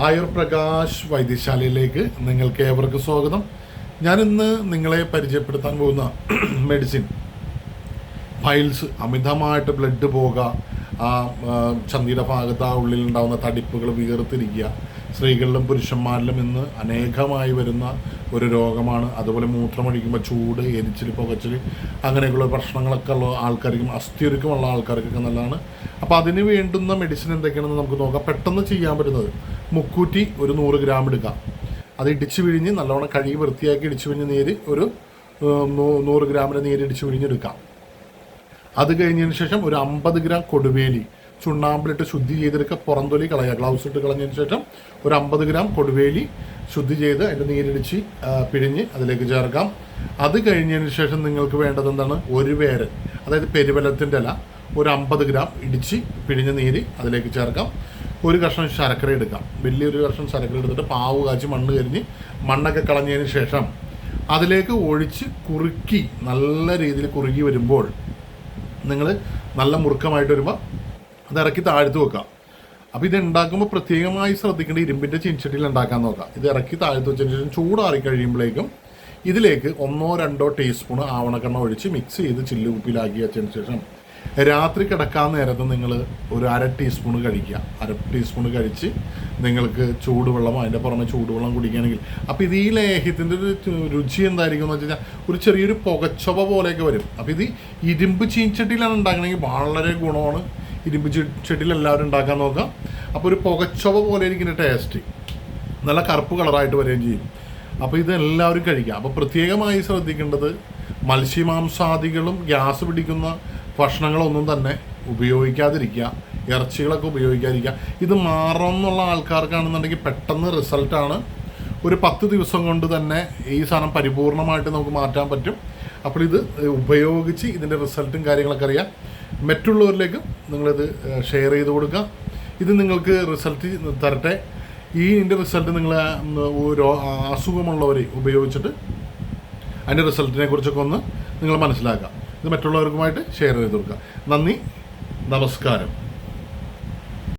ആയുർ പ്രകാശ് വൈദ്യശാലയിലേക്ക് നിങ്ങൾക്ക് ഏവർക്കും സ്വാഗതം. ഞാനിന്ന് നിങ്ങളെ പരിചയപ്പെടുത്താൻ പോകുന്ന മെഡിസിൻ പൈൽസ്, അമിതമായിട്ട് ബ്ലഡ് പോകുക, ചന്തിയുടെ ഭാഗത്ത് ആ ഉള്ളിലുണ്ടാകുന്ന തടിപ്പുകൾ വീർത്തിരിക്കുക, സ്ത്രീകളിലും പുരുഷന്മാരിലും ഇന്ന് അനേകമായി വരുന്ന ഒരു രോഗമാണ്. അതുപോലെ മൂത്രമൊഴിക്കുമ്പോൾ ചൂട്, എരിച്ചിൽ, പുകച്ചിൽ, അങ്ങനെയൊക്കെയുള്ള പ്രശ്നങ്ങളൊക്കെ ഉള്ള ആൾക്കാർക്കും അസ്ഥിയൊരുക്കമുള്ള ആൾക്കാർക്കൊക്കെ നല്ലതാണ്. അപ്പോൾ അതിന് വേണ്ടുന്ന മെഡിസിൻ എന്തൊക്കെയാണെന്ന് നമുക്ക് നോക്കാം. പെട്ടെന്ന് ചെയ്യാൻ പറ്റുന്നത് മുക്കൂറ്റി ഒരു 100 ഗ്രാം എടുക്കാം. അത് ഇടിച്ച് പിഴിഞ്ഞ് നല്ലോണം കഴുകി വൃത്തിയാക്കി ഇടിച്ച് പിഴിഞ്ഞ് നീര് ഒരു 100 ഗ്രാമിൻ്റെ നീര് ഇടിച്ച് പിഴിഞ്ഞെടുക്കാം. അത് കഴിഞ്ഞതിന് ശേഷം ഒരു 50 ഗ്രാം കൊടുവേലി ചുണ്ണാമ്പിലിട്ട് ശുദ്ധി ചെയ്തെടുക്കുക, പുറന്തൊലി കളയുക, ഗ്ലൗസ് ഇട്ട് കളഞ്ഞതിന് ശേഷം ഒരു 50 ഗ്രാം കൊടുവേലി ശുദ്ധി ചെയ്ത് അതിൻ്റെ നീരിടിച്ച് പിഴിഞ്ഞ് അതിലേക്ക് ചേർക്കാം. അത് കഴിഞ്ഞതിന് ശേഷം നിങ്ങൾക്ക് വേണ്ടത് എന്താണ്? ഒരു വേരൻ, അതായത് പെരുവലത്തിൻ്റെ ഇല ഒരു 50 ഗ്രാം ഇടിച്ച് പിഴിഞ്ഞ നീര് അതിലേക്ക് ചേർക്കാം. ഒരു കഷ്ണം ശർക്കര എടുക്കാം. വലിയൊരു കഷ്ണം ശർക്കര എടുത്തിട്ട് പാവ് കാച്ചി മണ്ണ് കരിഞ്ഞ് മണ്ണൊക്കെ കളഞ്ഞതിന് ശേഷം അതിലേക്ക് ഒഴിച്ച് കുറുക്കി നല്ല രീതിയിൽ കുറുകി വരുമ്പോൾ നിങ്ങൾ നല്ല മുറുക്കമായിട്ട് വരുമ്പോൾ അത് ഇറക്കി താഴ്ത്ത് വെക്കാം. അപ്പോൾ ഇത് ഉണ്ടാക്കുമ്പോൾ പ്രത്യേകമായി ശ്രദ്ധിക്കേണ്ട ഇരുമ്പിൻ്റെ ചീൻചട്ടിയിൽ ഉണ്ടാക്കാൻ നോക്കാം. ഇത് ഇറക്കി താഴ്ത്ത് വെച്ചതിന് ശേഷം ചൂടാറി കഴിയുമ്പോഴേക്കും ഇതിലേക്ക് 1-2 ടീസ്പൂൺ ആവണക്കെണ്ണ ഒഴിച്ച് മിക്സ് ചെയ്ത് ചില്ല് കുപ്പിയിലാക്കി വെച്ചതിന് ശേഷം രാത്രി കിടക്കാൻ നേരത്ത് നിങ്ങൾ ഒരു 1/2 ടീസ്പൂൺ കഴിക്കുക. 1/2 ടീസ്പൂൺ കഴിച്ച് നിങ്ങൾക്ക് ചൂടുവെള്ളം, അതിൻ്റെ പുറമെ ചൂടുവെള്ളം കുടിക്കുകയാണെങ്കിൽ അപ്പോൾ ഇത് ഈ ലേഹ്യത്തിൻ്റെ ഒരു രുചി എന്തായിരിക്കും എന്ന് വെച്ച് കഴിഞ്ഞാൽ ഒരു ചെറിയൊരു പുകച്ചൊവ പോലെയൊക്കെ വരും. അപ്പോൾ ഇത് ഇരുമ്പ് ചീൻചട്ടിയിലാണ് ഉണ്ടാക്കണമെങ്കിൽ വളരെ ഗുണമാണ്. ഇരുമ്പ് ചട്ടിയിൽ എല്ലാവരും ഉണ്ടാക്കാൻ നോക്കാം. അപ്പോൾ ഒരു പുകച്ചൊവ പോലെ ഇരിക്കുന്ന ടേസ്റ്റ്, നല്ല കറുപ്പ് കളറായിട്ട് വരികയും ചെയ്യും. അപ്പോൾ ഇത് എല്ലാവരും കഴിക്കുക. അപ്പോൾ പ്രത്യേകമായി ശ്രദ്ധിക്കേണ്ടത് മത്സ്യമാംസാദികളും ഗ്യാസ് പിടിക്കുന്ന ഭക്ഷണങ്ങളൊന്നും തന്നെ ഉപയോഗിക്കാതിരിക്കുക, ഇറച്ചികളൊക്കെ ഉപയോഗിക്കാതിരിക്കുക. ഇത് മാറുമെന്നുള്ള ആൾക്കാർക്കാണെന്നുണ്ടെങ്കിൽ പെട്ടെന്ന് റിസൾട്ടാണ്. ഒരു 10 ദിവസം കൊണ്ട് തന്നെ ഈ സാധനം പരിപൂർണമായിട്ട് നമുക്ക് മാറ്റാൻ പറ്റും. അപ്പോൾ ഇത് ഉപയോഗിച്ച് ഇതിൻ്റെ റിസൾട്ടും കാര്യങ്ങളൊക്കെ അറിയാം. മറ്റുള്ളവരിലേക്ക് നിങ്ങളിത് ഷെയർ ചെയ്ത് കൊടുക്കുക. ഇത് നിങ്ങൾക്ക് റിസൾട്ട് തരട്ടെ. ഇതിൻ്റെ റിസൾട്ട് നിങ്ങൾ ഓരോ അസുഖമുള്ളവർ ഉപയോഗിച്ചിട്ട് അതിൻ്റെ റിസൾട്ടിനെ കുറിച്ചൊക്കെ ഒന്ന് നിങ്ങൾ മനസ്സിലാക്കുക. ഇത് മറ്റുള്ളവർക്കുമായിട്ട് ഷെയർ ചെയ്ത് കൊടുക്കുക. നന്ദി, നമസ്കാരം.